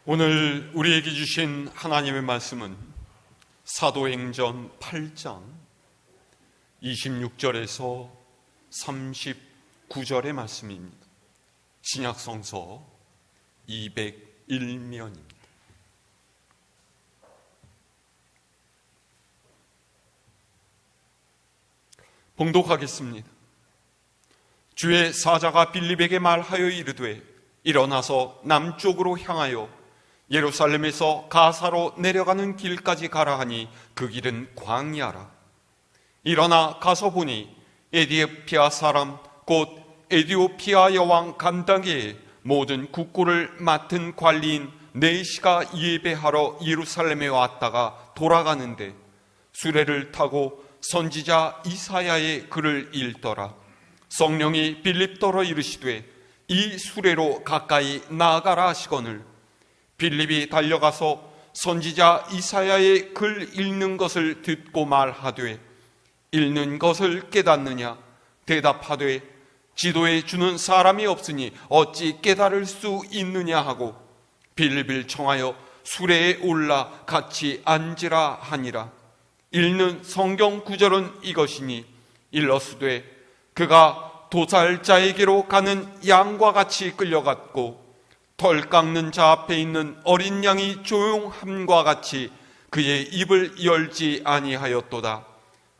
오늘 우리에게 주신 하나님의 말씀은 사도행전 8장 26절에서 39절의 말씀입니다. 신약성서 201면입니다. 봉독하겠습니다. 주의 사자가 빌립에게 말하여 이르되 일어나서 남쪽으로 향하여 예루살렘에서 가사로 내려가는 길까지 가라 하니 그 길은 광야라. 일어나 가서 보니 에디오피아 사람 곧 에디오피아 여왕 간다게의 모든 국고를 맡은 관리인 네시가 예배하러 예루살렘에 왔다가 돌아가는데 수레를 타고 선지자 이사야의 글을 읽더라. 성령이 빌립더러 이르시되 이 수레로 가까이 나아가라 하시거늘 빌립이 달려가서 선지자 이사야의 글 읽는 것을 듣고 말하되 읽는 것을 깨닫느냐? 대답하되 지도에 주는 사람이 없으니 어찌 깨달을 수 있느냐 하고 빌립을 청하여 수레에 올라 같이 앉으라 하니라. 읽는 성경 구절은 이것이니 일러스되 그가 도살자에게로 가는 양과 같이 끌려갔고 털 깎는 자 앞에 있는 어린 양이 조용함과 같이 그의 입을 열지 아니하였도다.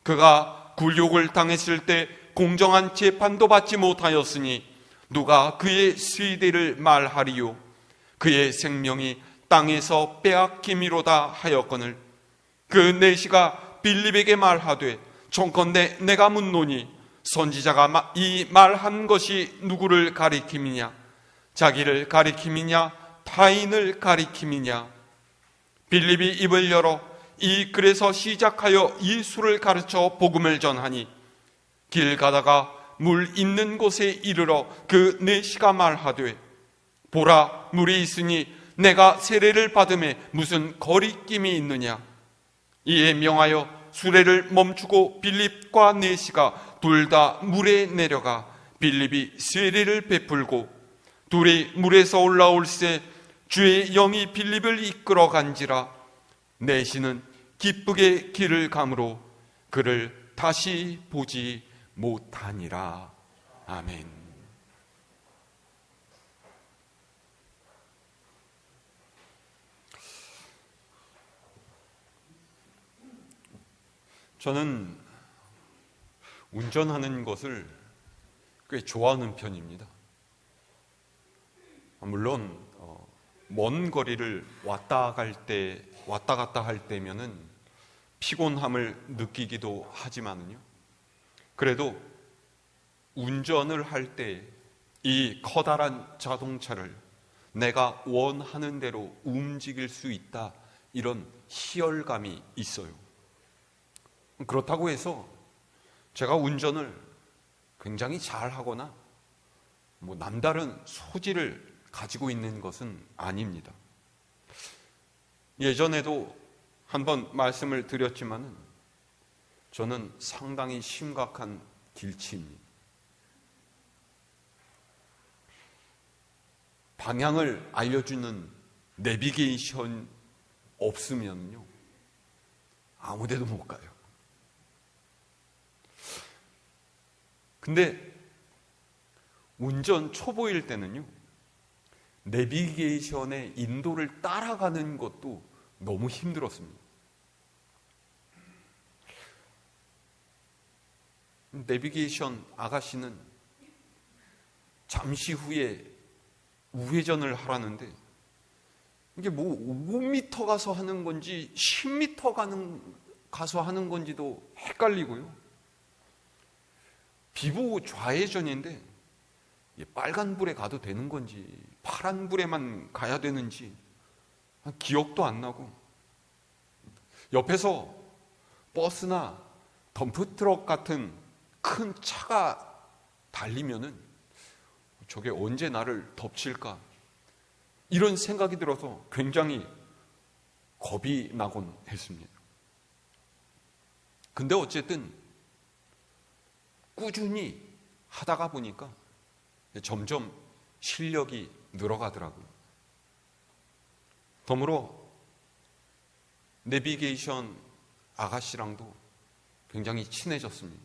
그가 굴욕을 당했을 때 공정한 재판도 받지 못하였으니 누가 그의 세대를 말하리요? 그의 생명이 땅에서 빼앗김이로다 하였거늘 그 네시가 빌립에게 말하되 청컨대 내가 묻노니 선지자가 이 말한 것이 누구를 가리킴이냐? 자기를 가리킴이냐? 타인을 가리킴이냐? 빌립이 입을 열어 이 글에서 시작하여 예수를 가르쳐 복음을 전하니 길 가다가 물 있는 곳에 이르러 그 네시가 말하되 보라 물이 있으니 내가 세례를 받음에 무슨 거리낌이 있느냐? 이에 명하여 수레를 멈추고 빌립과 네시가 둘 다 물에 내려가 빌립이 세례를 베풀고 둘이 물에서 올라올새 주의 영이 빌립을 이끌어 간지라. 네시는 기쁘게 길을 가므로 그를 다시 보지 못하니라. 아멘. 저는 운전하는 것을 꽤 좋아하는 편입니다. 물론 먼 거리를 왔다 갔다 할 때면은 피곤함을 느끼기도 하지만요. 그래도 운전을 할 때 이 커다란 자동차를 내가 원하는 대로 움직일 수 있다, 이런 희열감이 있어요. 그렇다고 해서 제가 운전을 굉장히 잘하거나 남다른 소질을 가지고 있는 것은 아닙니다. 예전에도 한번 말씀을 드렸지만은 저는 상당히 심각한 길치입니다. 방향을 알려주는 내비게이션 없으면요 아무데도 못 가요. 근데 운전 초보일 때는요 내비게이션의 인도를 따라가는 것도 너무 힘들었습니다. 내비게이션 아가씨는 잠시 후에 우회전을 하라는데 이게 5m 가서 하는 건지 10m 가서 하는 건지도 헷갈리고요. 비보 좌회전인데 빨간불에 가도 되는 건지 파란불에만 가야 되는지 기억도 안 나고, 옆에서 버스나 덤프트럭 같은 큰 차가 달리면은 저게 언제 나를 덮칠까, 이런 생각이 들어서 굉장히 겁이 나곤 했습니다. 근데 어쨌든 꾸준히 하다가 보니까 점점 실력이 늘어가더라고요. 덤으로 내비게이션 아가씨랑도 굉장히 친해졌습니다.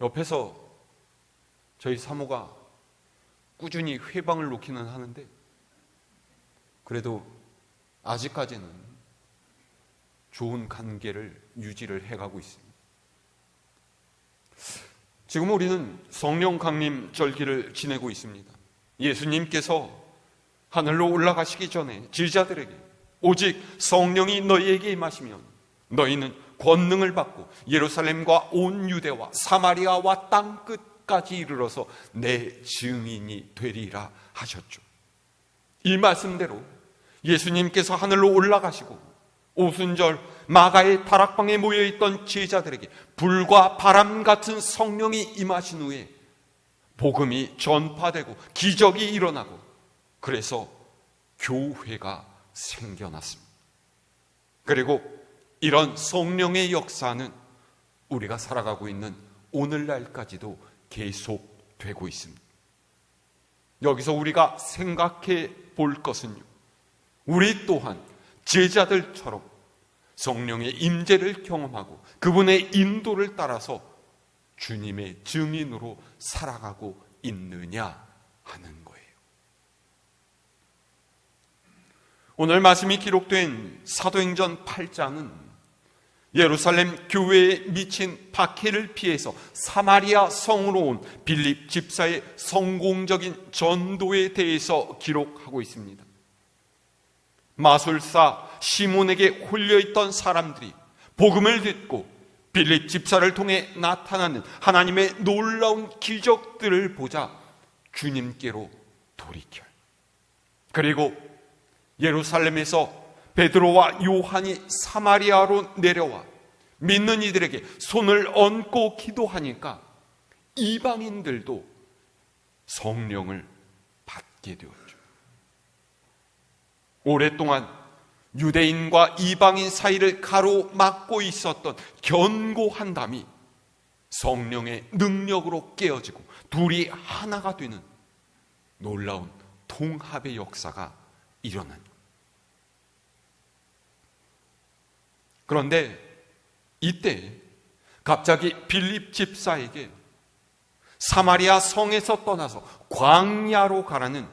옆에서 저희 사모가 꾸준히 회방을 놓기는 하는데 그래도 아직까지는 좋은 관계를 유지를 해가고 있습니다. 지금 우리는 성령 강림 절기를 지내고 있습니다. 예수님께서 하늘로 올라가시기 전에 제자들에게 오직 성령이 너희에게 임하시면 너희는 권능을 받고 예루살렘과 온 유대와 사마리아와 땅 끝까지 이르러서 내 증인이 되리라 하셨죠. 이 말씀대로 예수님께서 하늘로 올라가시고 오순절 마가의 다락방에 모여있던 제자들에게 불과 바람 같은 성령이 임하신 후에 복음이 전파되고 기적이 일어나고 그래서 교회가 생겨났습니다. 그리고 이런 성령의 역사는 우리가 살아가고 있는 오늘날까지도 계속되고 있습니다. 여기서 우리가 생각해 볼 것은요, 우리 또한 제자들처럼 성령의 임재를 경험하고 그분의 인도를 따라서 주님의 증인으로 살아가고 있느냐 하는 거예요. 오늘 말씀이 기록된 사도행전 8장은 예루살렘 교회에 미친 박해를 피해서 사마리아 성으로 온 빌립 집사의 성공적인 전도에 대해서 기록하고 있습니다. 마술사 시몬에게 홀려있던 사람들이 복음을 듣고 빌립 집사를 통해 나타나는 하나님의 놀라운 기적들을 보자 주님께로 돌이켜, 그리고 예루살렘에서 베드로와 요한이 사마리아로 내려와 믿는 이들에게 손을 얹고 기도하니까 이방인들도 성령을 받게 되었죠. 오랫동안 유대인과 이방인 사이를 가로막고 있었던 견고한 담이 성령의 능력으로 깨어지고 둘이 하나가 되는 놀라운 통합의 역사가 일어난 거예요. 그런데 이때 갑자기 빌립 집사에게 사마리아 성에서 떠나서 광야로 가라는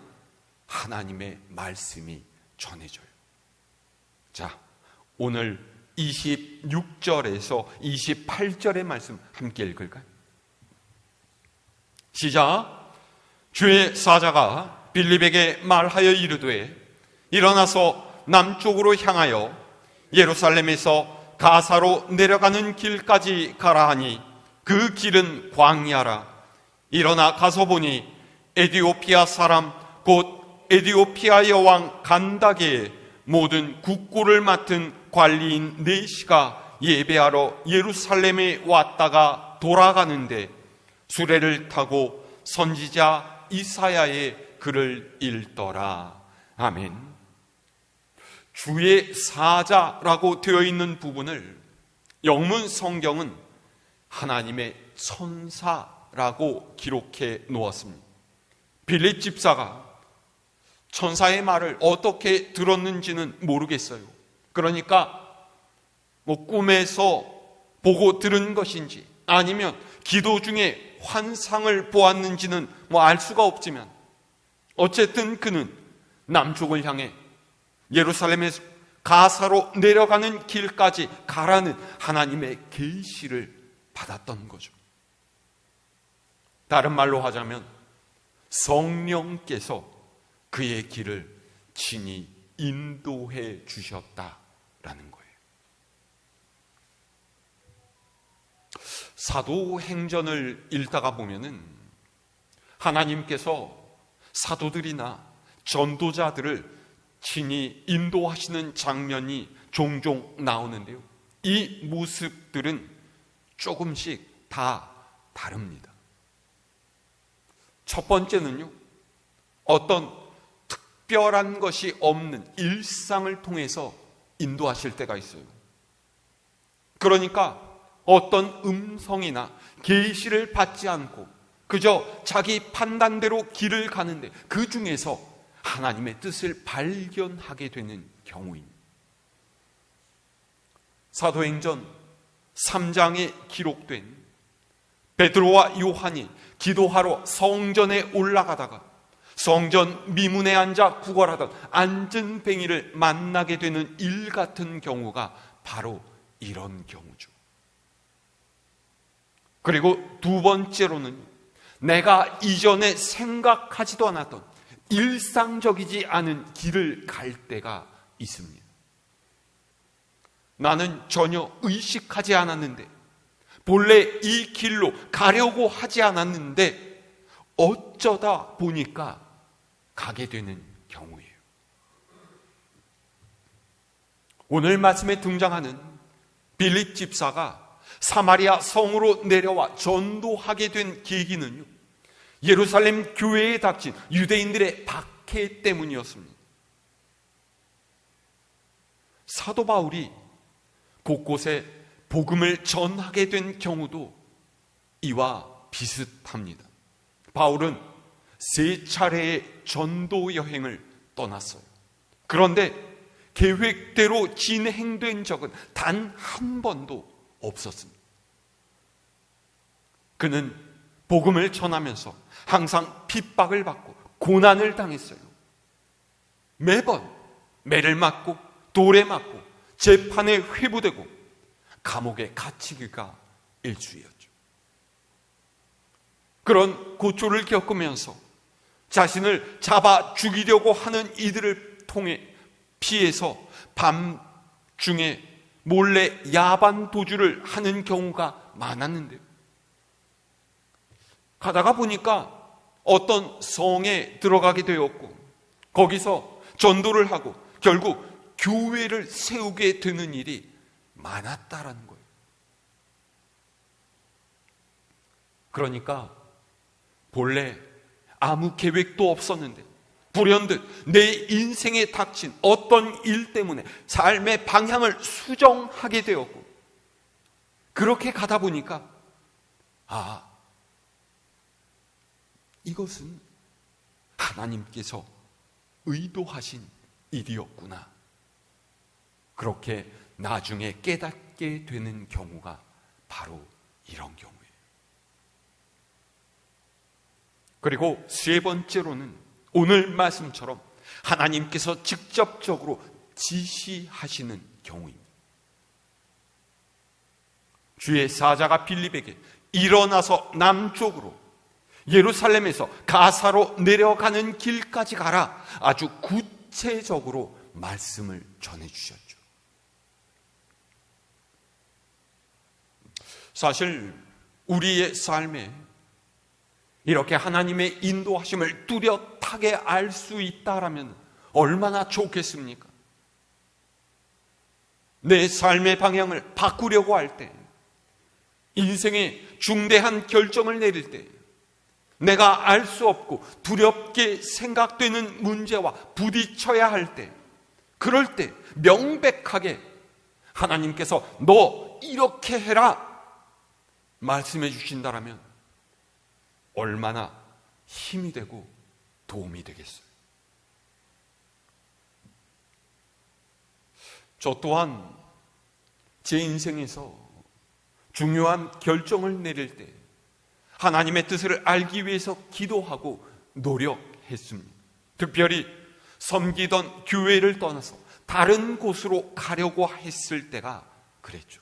하나님의 말씀이 전해져요. 자, 오늘 26절에서 28절의 말씀 함께 읽을까요? 시작. 주의 사자가 빌립에게 말하여 이르되 일어나서 남쪽으로 향하여 예루살렘에서 가사로 내려가는 길까지 가라 하니 그 길은 광야라. 일어나 가서 보니 에디오피아 사람 곧 에디오피아 여왕 간다게의 모든 국고를 맡은 관리인 네시가 예배하러 예루살렘에 왔다가 돌아가는데 수레를 타고 선지자 이사야의 글을 읽더라. 아멘. 주의 사자라고 되어 있는 부분을 영문 성경은 하나님의 천사라고 기록해 놓았습니다. 빌립 집사가 천사의 말을 어떻게 들었는지는 모르겠어요. 그러니까 꿈에서 보고 들은 것인지 아니면 기도 중에 환상을 보았는지는 알 수가 없지만 어쨌든 그는 남쪽을 향해 예루살렘에서 가사로 내려가는 길까지 가라는 하나님의 계시를 받았던 거죠. 다른 말로 하자면 성령께서 그의 길을 친히 인도해 주셨다라는 거예요. 사도행전을 읽다가 보면은 하나님께서 사도들이나 전도자들을 친히 인도하시는 장면이 종종 나오는데요, 이 모습들은 조금씩 다 다릅니다. 첫 번째는요, 어떤 특별한 것이 없는 일상을 통해서 인도하실 때가 있어요. 그러니까 어떤 음성이나 계시를 받지 않고 그저 자기 판단대로 길을 가는데 그 중에서 하나님의 뜻을 발견하게 되는 경우입니다. 사도행전 3장에 기록된 베드로와 요한이 기도하러 성전에 올라가다가 성전 미문에 앉아 구걸하던 안전뱅이를 만나게 되는 일 같은 경우가 바로 이런 경우죠. 그리고 두 번째로는 내가 이전에 생각하지도 않았던 일상적이지 않은 길을 갈 때가 있습니다. 나는 전혀 의식하지 않았는데, 본래 이 길로 가려고 하지 않았는데 어쩌다 보니까 가게 되는 경우예요. 오늘 말씀에 등장하는 빌립 집사가 사마리아 성으로 내려와 전도하게 된 계기는요, 예루살렘 교회에 닥친 유대인들의 박해 때문이었습니다. 사도 바울이 곳곳에 복음을 전하게 된 경우도 이와 비슷합니다. 바울은 3차례의 전도 여행을 떠났어요. 그런데 계획대로 진행된 적은 단 한 번도 없었습니다. 그는 복음을 전하면서 항상 핍박을 받고 고난을 당했어요. 매번 매를 맞고 돌에 맞고 재판에 회부되고 감옥에 갇히기가 일쑤였죠. 그런 고초를 겪으면서 자신을 잡아 죽이려고 하는 이들을 통해 피해서 밤중에 몰래 야반 도주를 하는 경우가 많았는데요, 가다가 보니까 어떤 성에 들어가게 되었고 거기서 전도를 하고 결국 교회를 세우게 되는 일이 많았다라는 거예요. 그러니까 본래 아무 계획도 없었는데 불현듯 내 인생에 닥친 어떤 일 때문에 삶의 방향을 수정하게 되었고, 그렇게 가다 보니까 이것은 하나님께서 의도하신 일이었구나, 그렇게 나중에 깨닫게 되는 경우가 바로 이런 경우예요. 그리고 세 번째로는 오늘 말씀처럼 하나님께서 직접적으로 지시하시는 경우입니다. 주의 사자가 빌립에게 일어나서 남쪽으로 예루살렘에서 가사로 내려가는 길까지 가라, 아주 구체적으로 말씀을 전해주셨죠. 사실 우리의 삶에 이렇게 하나님의 인도하심을 뚜렷하게 알 수 있다라면 얼마나 좋겠습니까? 내 삶의 방향을 바꾸려고 할 때, 인생의 중대한 결정을 내릴 때, 내가 알 수 없고 두렵게 생각되는 문제와 부딪혀야 할 때, 그럴 때 명백하게 하나님께서 너 이렇게 해라 말씀해 주신다라면 얼마나 힘이 되고 도움이 되겠어요. 저 또한 제 인생에서 중요한 결정을 내릴 때 하나님의 뜻을 알기 위해서 기도하고 노력했습니다. 특별히 섬기던 교회를 떠나서 다른 곳으로 가려고 했을 때가 그랬죠.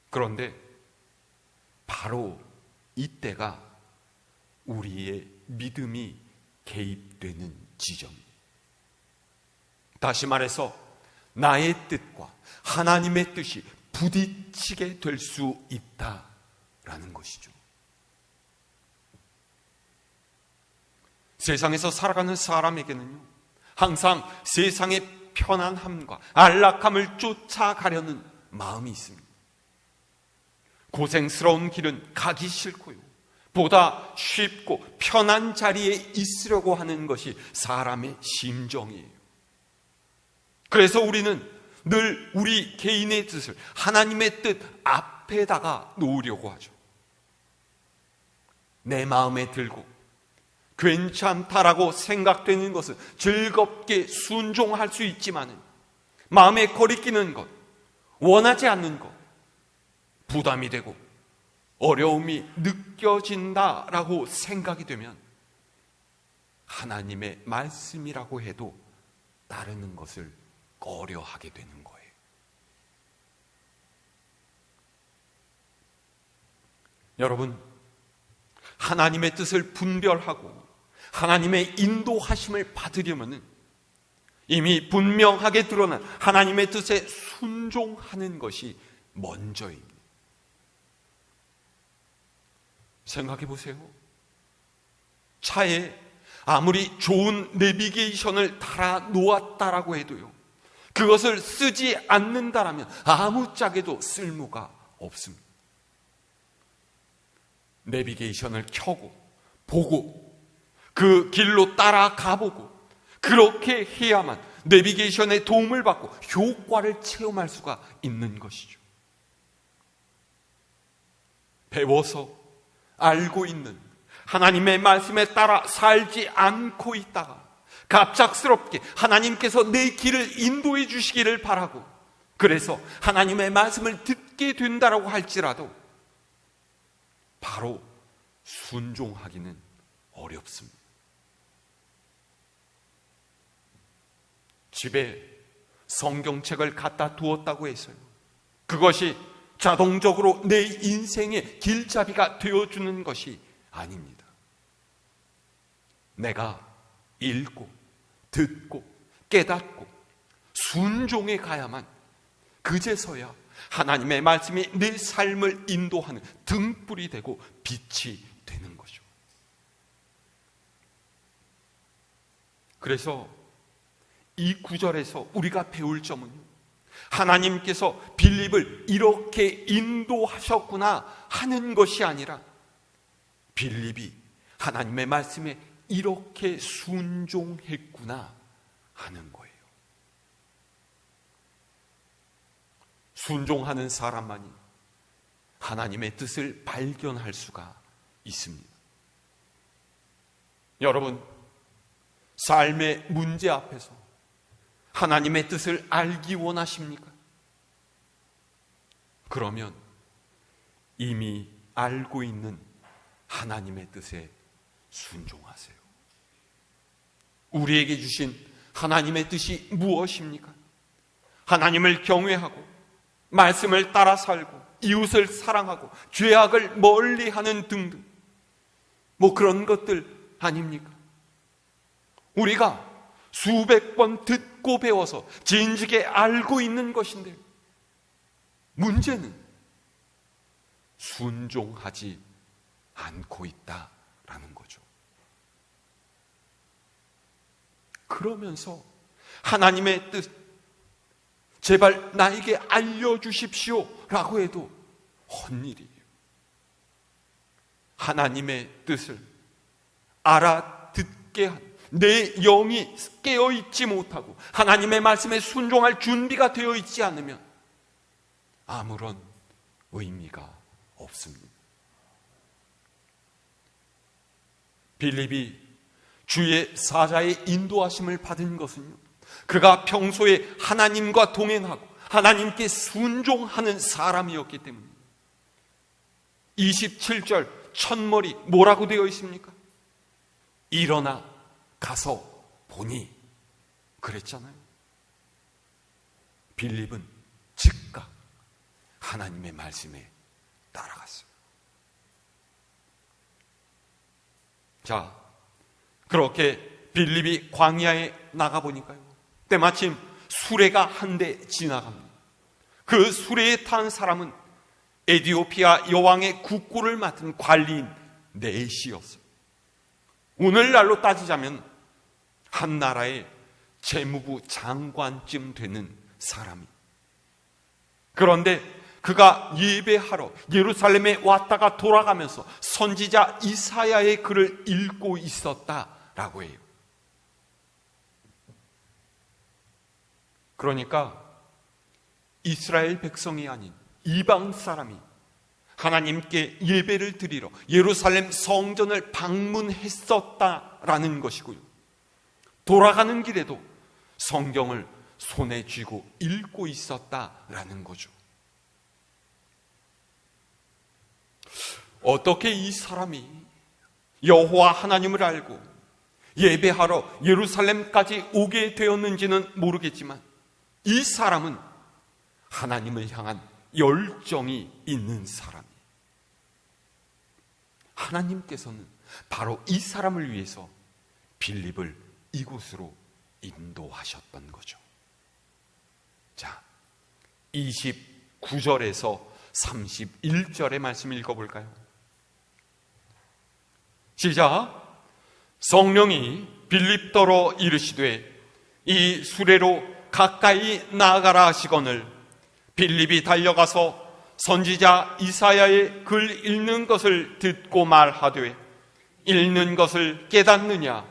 그런데 바로 이때가 우리의 믿음이 개입되는 지점입니다. 다시 말해서 나의 뜻과 하나님의 뜻이 부딪히게 될 수 있다라는 것이죠. 세상에서 살아가는 사람에게는요, 항상 세상의 편안함과 안락함을 쫓아가려는 마음이 있습니다. 고생스러운 길은 가기 싫고요, 보다 쉽고 편한 자리에 있으려고 하는 것이 사람의 심정이에요. 그래서 우리는 늘 우리 개인의 뜻을 하나님의 뜻 앞에다가 놓으려고 하죠. 내 마음에 들고 괜찮다라고 생각되는 것은 즐겁게 순종할 수 있지만 마음에 거리끼는 것, 원하지 않는 것, 부담이 되고 어려움이 느껴진다라고 생각이 되면 하나님의 말씀이라고 해도 따르는 것을 꺼려하게 되는 거예요. 여러분, 하나님의 뜻을 분별하고 하나님의 인도하심을 받으려면 이미 분명하게 드러난 하나님의 뜻에 순종하는 것이 먼저입니다. 생각해 보세요. 차에 아무리 좋은 내비게이션을 달아 놓았다라고 해도요, 그것을 쓰지 않는다라면 아무짝에도 쓸모가 없습니다. 내비게이션을 켜고 보고 그 길로 따라가 보고 그렇게 해야만 내비게이션의 도움을 받고 효과를 체험할 수가 있는 것이죠. 배워서 알고 있는 하나님의 말씀에 따라 살지 않고 있다가 갑작스럽게 하나님께서 내 길을 인도해 주시기를 바라고 그래서 하나님의 말씀을 듣게 된다라고 할지라도 바로 순종하기는 어렵습니다. 집에 성경책을 갖다 두었다고 해서요, 그것이 자동적으로 내 인생의 길잡이가 되어주는 것이 아닙니다. 내가 읽고 듣고 깨닫고 순종해 가야만 그제서야 하나님의 말씀이 내 삶을 인도하는 등불이 되고 빛이 되는 거죠. 그래서 이 구절에서 우리가 배울 점은 하나님께서 빌립을 이렇게 인도하셨구나 하는 것이 아니라 빌립이 하나님의 말씀에 이렇게 순종했구나 하는 거예요. 순종하는 사람만이 하나님의 뜻을 발견할 수가 있습니다. 여러분, 삶의 문제 앞에서 하나님의 뜻을 알기 원하십니까? 그러면 이미 알고 있는 하나님의 뜻에 순종하세요. 우리에게 주신 하나님의 뜻이 무엇입니까? 하나님을 경외하고 말씀을 따라 살고 이웃을 사랑하고 죄악을 멀리하는 등등, 뭐 그런 것들 아닙니까? 우리가 수백 번 듣고 배워서 진즉에 알고 있는 것인데 문제는 순종하지 않고 있다라는 거죠. 그러면서 하나님의 뜻, 제발 나에게 알려주십시오 라고 해도 헛일이에요. 하나님의 뜻을 알아듣게 한 내 영이 깨어있지 못하고 하나님의 말씀에 순종할 준비가 되어 있지 않으면 아무런 의미가 없습니다. 빌립이 주의 사자의 인도하심을 받은 것은요, 그가 평소에 하나님과 동행하고 하나님께 순종하는 사람이었기 때문입니다. 27절 첫머리 뭐라고 되어 있습니까? 일어나 가서 보니 그랬잖아요. 빌립은 즉각 하나님의 말씀에 따라갔어요. 자, 그렇게 빌립이 광야에 나가보니까요, 때마침 수레가 한 대 지나갑니다. 그 수레에 탄 사람은 에티오피아 여왕의 국고를 맡은 관리인 네시였어요. 오늘날로 따지자면 한 나라의 재무부 장관쯤 되는 사람이. 그런데 그가 예배하러 예루살렘에 왔다가 돌아가면서 선지자 이사야의 글을 읽고 있었다라고 해요. 그러니까 이스라엘 백성이 아닌 이방 사람이 하나님께 예배를 드리러 예루살렘 성전을 방문했었다라는 것이고요. 돌아가는 길에도 성경을 손에 쥐고 읽고 있었다라는 거죠. 어떻게 이 사람이 여호와 하나님을 알고 예배하러 예루살렘까지 오게 되었는지는 모르겠지만 이 사람은 하나님을 향한 열정이 있는 사람이에요. 하나님께서는 바로 이 사람을 위해서 빌립을 이곳으로 인도하셨던 거죠. 자, 29절에서 31절의 말씀 읽어볼까요? 시작. 성령이 빌립더러 이르시되 이 수레로 가까이 나아가라 하시거늘 빌립이 달려가서 선지자 이사야의 글 읽는 것을 듣고 말하되 읽는 것을 깨닫느냐?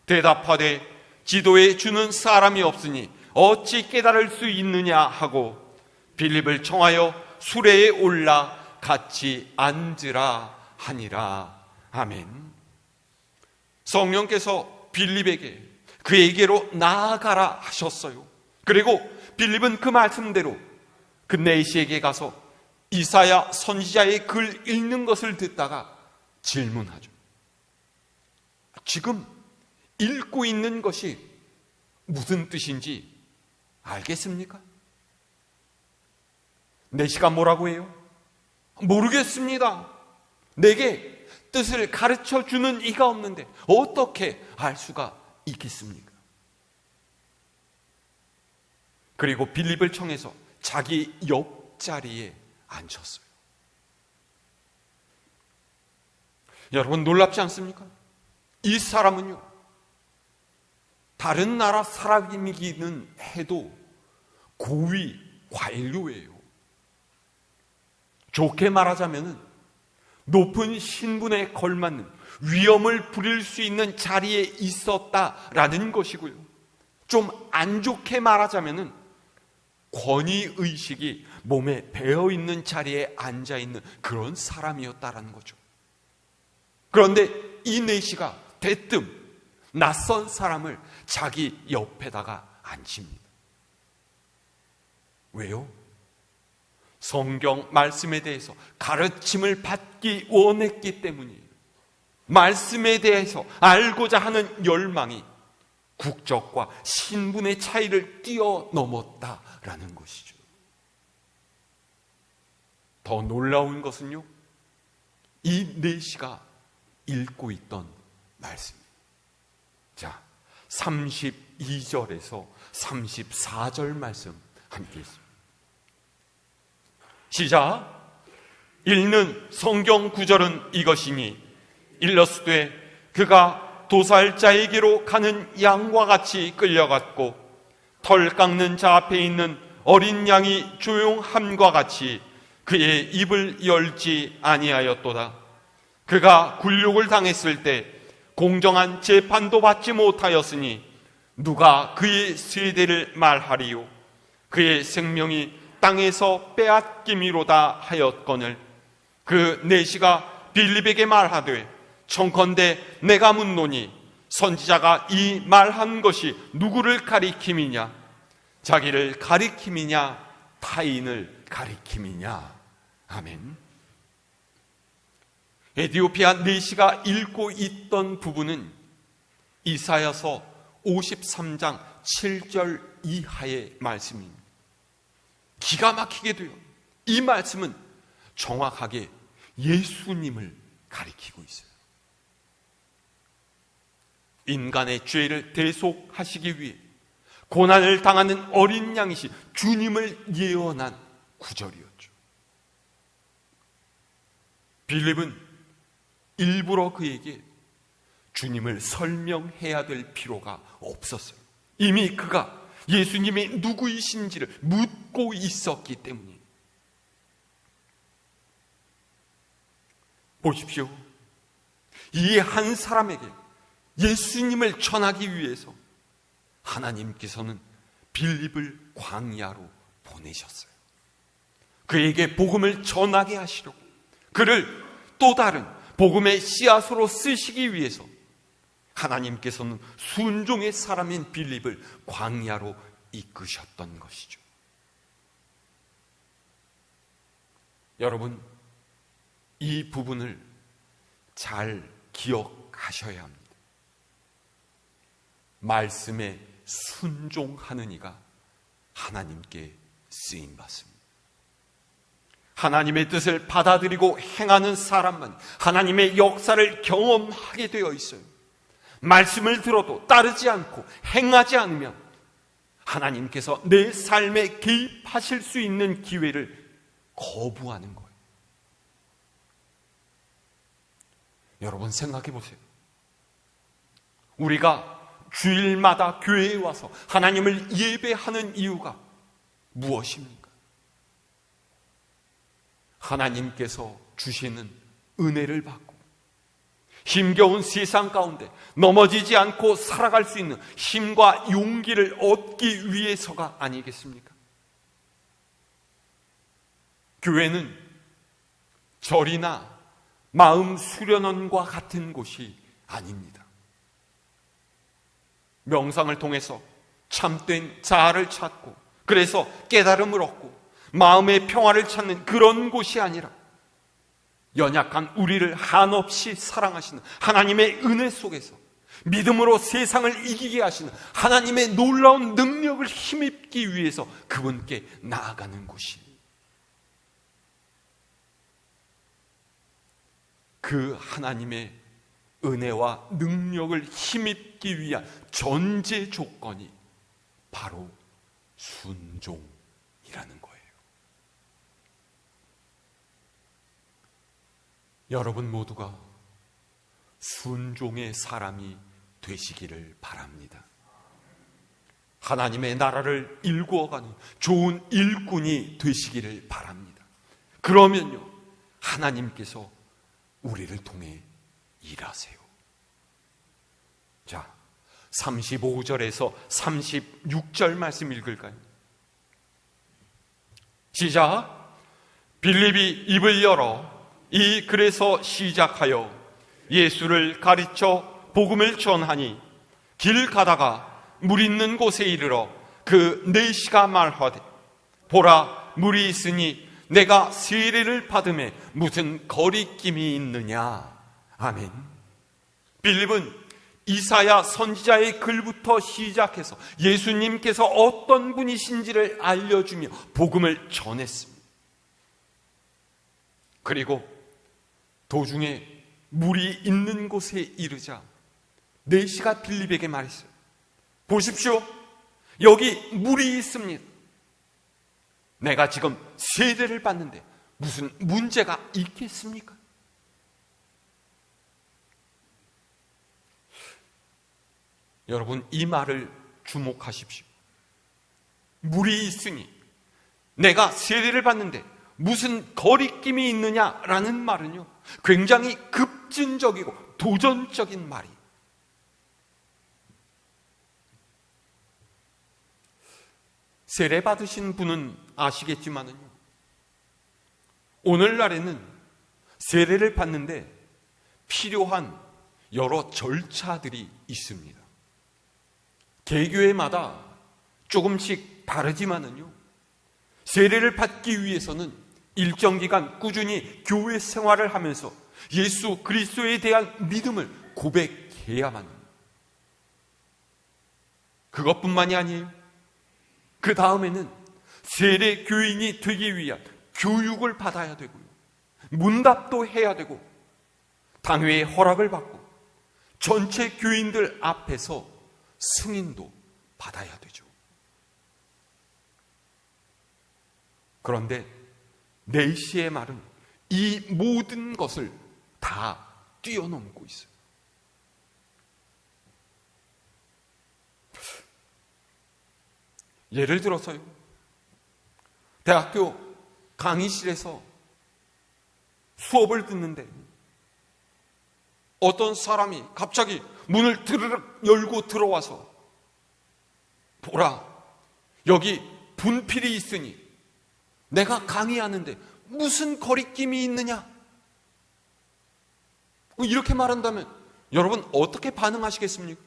대답하되 지도에 주는 사람이 없으니 어찌 깨달을 수 있느냐 하고 빌립을 청하여 수레에 올라 같이 앉으라 하니라. 아멘. 성령께서 빌립에게 그에게로 나아가라 하셨어요. 그리고 빌립은 그 말씀대로 그 내시에게 가서 이사야 선지자의 글 읽는 것을 듣다가 질문하죠. 지금 읽고 있는 것이 무슨 뜻인지 알겠습니까? 내시가 뭐라고 해요? 모르겠습니다. 내게 뜻을 가르쳐 주는 이가 없는데 어떻게 알 수가 있겠습니까? 그리고 빌립을 청해서 자기 옆자리에 앉혔어요. 여러분 놀랍지 않습니까? 이 사람은요, 다른 나라 사람이기는 해도 고위 관료예요. 좋게 말하자면 높은 신분에 걸맞는 위엄을 부릴 수 있는 자리에 있었다라는 것이고요. 좀 안 좋게 말하자면 권위의식이 몸에 배어있는 자리에 앉아있는 그런 사람이었다라는 거죠. 그런데 이 내시가 대뜸 낯선 사람을 자기 옆에다가 앉힙니다. 왜요? 성경 말씀에 대해서 가르침을 받기 원했기 때문이에요. 말씀에 대해서 알고자 하는 열망이 국적과 신분의 차이를 뛰어넘었다라는 것이죠. 더 놀라운 것은요, 이 내시가 읽고 있던 말씀입니다. 자, 32절에서 34절 말씀 함께 있습니다. 시작. 읽는 성경 구절은 이것이니 일러스되 그가 도살자에게로 가는 양과 같이 끌려갔고 털 깎는 자 앞에 있는 어린 양이 조용함과 같이 그의 입을 열지 아니하였도다. 그가 굴욕을 당했을 때 공정한 재판도 받지 못하였으니 누가 그의 세대를 말하리요? 그의 생명이 땅에서 빼앗김이로다 하였거늘 그 내시가 빌립에게 말하되 청컨대 내가 묻노니 선지자가 이 말한 것이 누구를 가리킴이냐? 자기를 가리킴이냐? 타인을 가리킴이냐? 아멘. 에티오피아 내시가 읽고 있던 부분은 이사야서 53장 7절 이하의 말씀입니다. 기가 막히게 돼요. 이 말씀은 정확하게 예수님을 가리키고 있어요. 인간의 죄를 대속하시기 위해 고난을 당하는 어린 양이신 주님을 예언한 구절이었죠. 빌립은 일부러 그에게 주님을 설명해야 될 필요가 없었어요. 이미 그가 예수님이 누구이신지를 묻고 있었기 때문이에요. 보십시오. 이 한 사람에게 예수님을 전하기 위해서 하나님께서는 빌립을 광야로 보내셨어요. 그에게 복음을 전하게 하시려고, 그를 또 다른 복음의 씨앗으로 쓰시기 위해서 하나님께서는 순종의 사람인 빌립을 광야로 이끄셨던 것이죠. 여러분, 이 부분을 잘 기억하셔야 합니다. 말씀에 순종하는 이가 하나님께 쓰임받습니다. 하나님의 뜻을 받아들이고 행하는 사람만 하나님의 역사를 경험하게 되어 있어요. 말씀을 들어도 따르지 않고 행하지 않으면 하나님께서 내 삶에 개입하실 수 있는 기회를 거부하는 거예요. 여러분 생각해 보세요. 우리가 주일마다 교회에 와서 하나님을 예배하는 이유가 무엇입니까? 하나님께서 주시는 은혜를 받고 힘겨운 세상 가운데 넘어지지 않고 살아갈 수 있는 힘과 용기를 얻기 위해서가 아니겠습니까? 교회는 절이나 마음 수련원과 같은 곳이 아닙니다. 명상을 통해서 참된 자아를 찾고 그래서 깨달음을 얻고 마음의 평화를 찾는 그런 곳이 아니라 연약한 우리를 한없이 사랑하시는 하나님의 은혜 속에서 믿음으로 세상을 이기게 하시는 하나님의 놀라운 능력을 힘입기 위해서 그분께 나아가는 곳이, 그 하나님의 은혜와 능력을 힘입기 위한 전제 조건이 바로 순종이라는 거예요. 여러분 모두가 순종의 사람이 되시기를 바랍니다. 하나님의 나라를 일구어가는 좋은 일꾼이 되시기를 바랍니다. 그러면요, 하나님께서 우리를 통해 일하세요. 자, 35절에서 36절 말씀 읽을까요? 시작. 빌립이 입을 열어 이 글에서 시작하여 예수를 가르쳐 복음을 전하니 길 가다가 물 있는 곳에 이르러 그 내시가 말하되 보라 물이 있으니 내가 세례를 받음에 무슨 거리낌이 있느냐. 아멘. 빌립은 이사야 선지자의 글부터 시작해서 예수님께서 어떤 분이신지를 알려주며 복음을 전했습니다. 그리고 도중에 물이 있는 곳에 이르자 내시가 빌립에게 말했어요. 보십시오, 여기 물이 있습니다. 내가 지금 세례를 받는데 무슨 문제가 있겠습니까? 여러분, 이 말을 주목하십시오. 물이 있으니 내가 세례를 받는데 무슨 거리낌이 있느냐라는 말은요, 굉장히 급진적이고 도전적인 말이. 세례 받으신 분은 아시겠지만은요, 오늘날에는 세례를 받는데 필요한 여러 절차들이 있습니다. 개교회마다 조금씩 다르지만은요, 세례를 받기 위해서는 일정 기간 꾸준히 교회 생활을 하면서 예수 그리스도에 대한 믿음을 고백해야만 합니다. 그것뿐만이 아니에요. 그 다음에는 세례 교인이 되기 위한 교육을 받아야 되고요, 문답도 해야 되고 당회의 허락을 받고 전체 교인들 앞에서 승인도 받아야 되죠. 그런데 내시의 말은 이 모든 것을 다 뛰어넘고 있어요. 예를 들어서요, 대학교 강의실에서 수업을 듣는데 어떤 사람이 갑자기 문을 드르륵 열고 들어와서 보라, 여기 분필이 있으니 내가 강의하는데 무슨 거리낌이 있느냐 이렇게 말한다면 여러분 어떻게 반응하시겠습니까?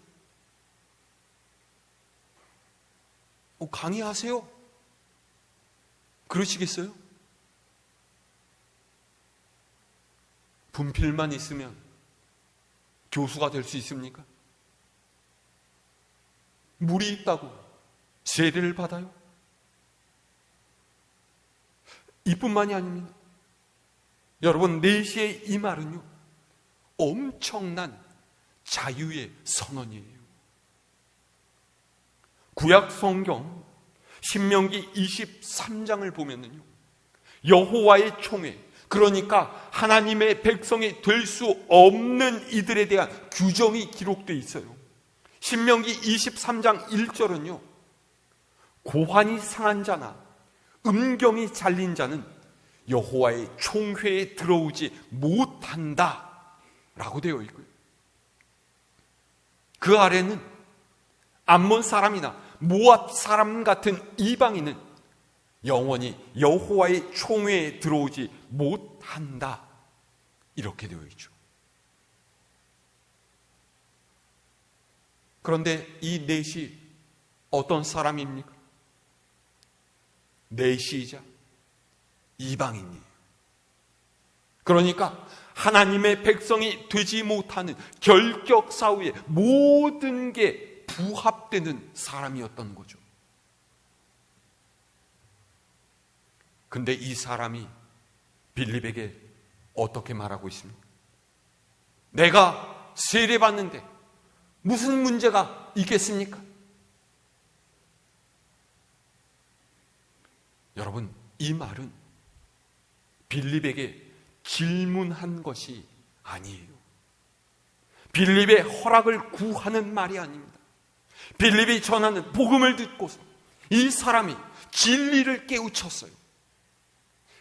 강의하세요. 그러시겠어요? 분필만 있으면 교수가 될 수 있습니까? 물이 있다고 세례를 받아요? 이뿐만이 아닙니다. 여러분, 4시의 이 말은요, 엄청난 자유의 선언이에요. 구약 성경 신명기 23장을 보면은요, 여호와의 총회, 그러니까 하나님의 백성이 될 수 없는 이들에 대한 규정이 기록되어 있어요. 신명기 23장 1절은요, 고환이 상한 자나 음경이 잘린 자는 여호와의 총회에 들어오지 못한다 라고 되어 있고요, 그 아래는 암몬 사람이나 모압 사람 같은 이방인은 영원히 여호와의 총회에 들어오지 못한다 이렇게 되어 있죠. 그런데 이 넷이 어떤 사람입니까? 넷이자 이방인이에요. 그러니까 하나님의 백성이 되지 못하는 결격 사후에 모든 게 부합되는 사람이었던 거죠. 근데 이 사람이 빌립에게 어떻게 말하고 있습니까? 내가 세례받는데 무슨 문제가 있겠습니까? 여러분, 이 말은 빌립에게 질문한 것이 아니에요. 빌립의 허락을 구하는 말이 아닙니다. 빌립이 전하는 복음을 듣고서 이 사람이 진리를 깨우쳤어요.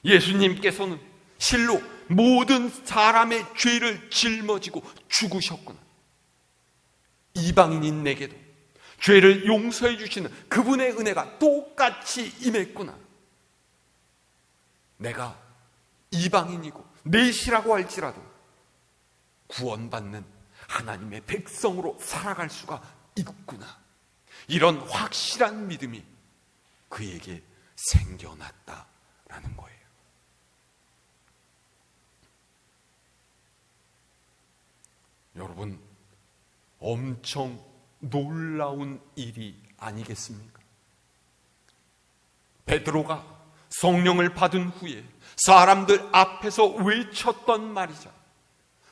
예수님께서는 실로 모든 사람의 죄를 짊어지고 죽으셨구나. 이방인인 내게도 죄를 용서해 주시는 그분의 은혜가 똑같이 임했구나. 내가 이방인이고 넷이라고 할지라도 구원받는 하나님의 백성으로 살아갈 수가 있구나. 이런 확실한 믿음이 그에게 생겨났다라는 거예요. 여러분, 엄청 놀라운 일이 아니겠습니까? 베드로가 성령을 받은 후에 사람들 앞에서 외쳤던 말이죠.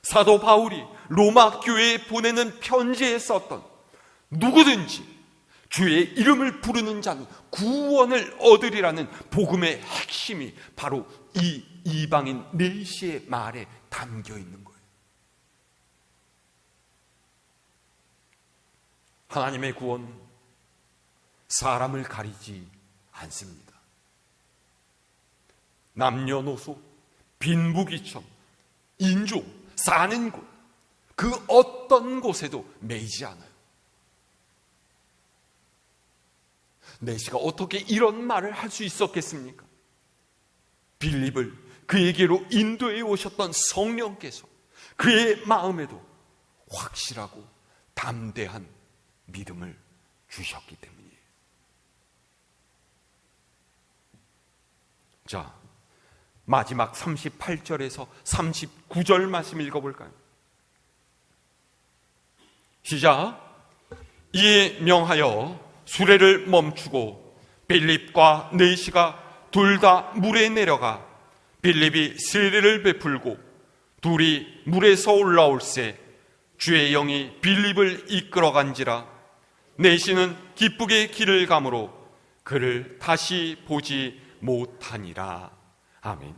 사도 바울이 로마 교회에 보내는 편지에 썼던 누구든지 주의 이름을 부르는 자는 구원을 얻으리라는 복음의 핵심이 바로 이 이방인 넷의 말에 담겨 있는 거예요. 하나님의 구원은 사람을 가리지 않습니다. 남녀노소, 빈부귀천, 인종, 사는 곳, 그 어떤 곳에도 매이지 않아요. 내시가 어떻게 이런 말을 할 수 있었겠습니까? 빌립을 그에게로 인도해 오셨던 성령께서 그의 마음에도 확실하고 담대한 믿음을 주셨기 때문이에요. 자, 마지막 38절에서 39절 말씀 읽어볼까요? 시작. 이에 명하여 수레를 멈추고 빌립과 네시가 둘 다 물에 내려가 빌립이 세례를 베풀고 둘이 물에서 올라올새 주의 영이 빌립을 이끌어간지라 네시는 기쁘게 길을 가므로 그를 다시 보지 못하니라. 아멘.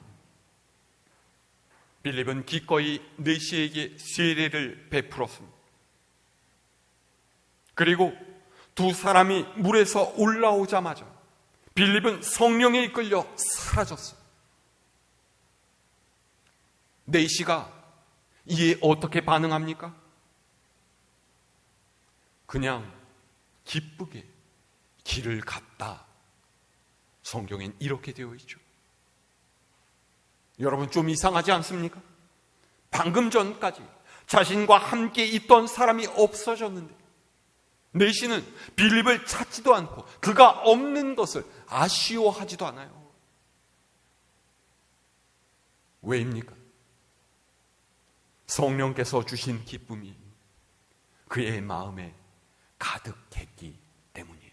빌립은 기꺼이 네시에게 세례를 베풀었습니다. 그리고 두 사람이 물에서 올라오자마자 빌립은 성령에 이끌려 사라졌어요. 네시가 이에 어떻게 반응합니까? 그냥 기쁘게 길을 갔다. 성경엔 이렇게 되어 있죠. 여러분, 좀 이상하지 않습니까? 방금 전까지 자신과 함께 있던 사람이 없어졌는데 내시는 빌립을 찾지도 않고 그가 없는 것을 아쉬워하지도 않아요. 왜입니까? 성령께서 주신 기쁨이 그의 마음에 가득했기 때문이에요.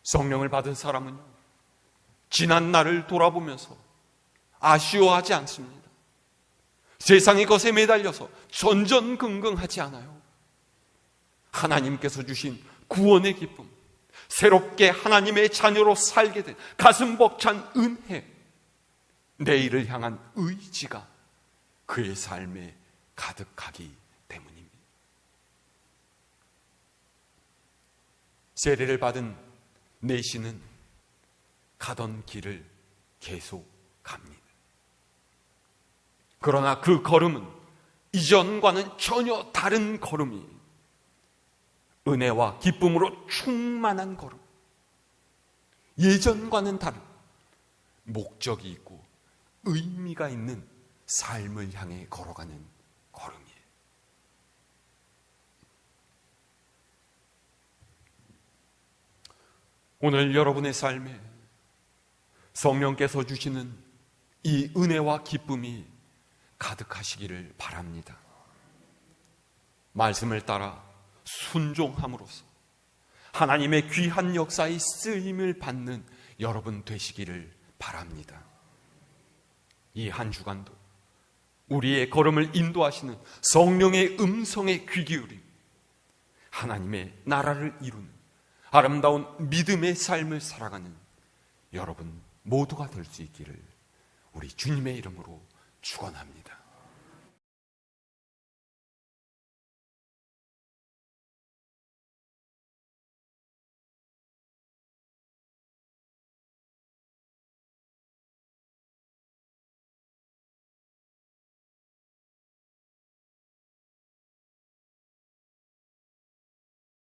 성령을 받은 사람은요, 지난 날을 돌아보면서 아쉬워하지 않습니다. 세상의 것에 매달려서 전전긍긍하지 않아요. 하나님께서 주신 구원의 기쁨, 새롭게 하나님의 자녀로 살게 된 가슴 벅찬 은혜, 내일을 향한 의지가 그의 삶에 가득하기 때문입니다. 세례를 받은 내시는 가던 길을 계속 갑니다. 그러나 그 걸음은 이전과는 전혀 다른 걸음이 은혜와 기쁨으로 충만한 걸음, 예전과는 다른 목적이 있고 의미가 있는 삶을 향해 걸어가는 걸음이에요. 오늘 여러분의 삶에 성령께서 주시는 이 은혜와 기쁨이 가득하시기를 바랍니다. 말씀을 따라 순종함으로써 하나님의 귀한 역사의 쓰임을 받는 여러분 되시기를 바랍니다. 이 한 주간도 우리의 걸음을 인도하시는 성령의 음성에 귀 기울임, 하나님의 나라를 이루는 아름다운 믿음의 삶을 살아가는 여러분 모두가 될 수 있기를 우리 주님의 이름으로 축원합니다.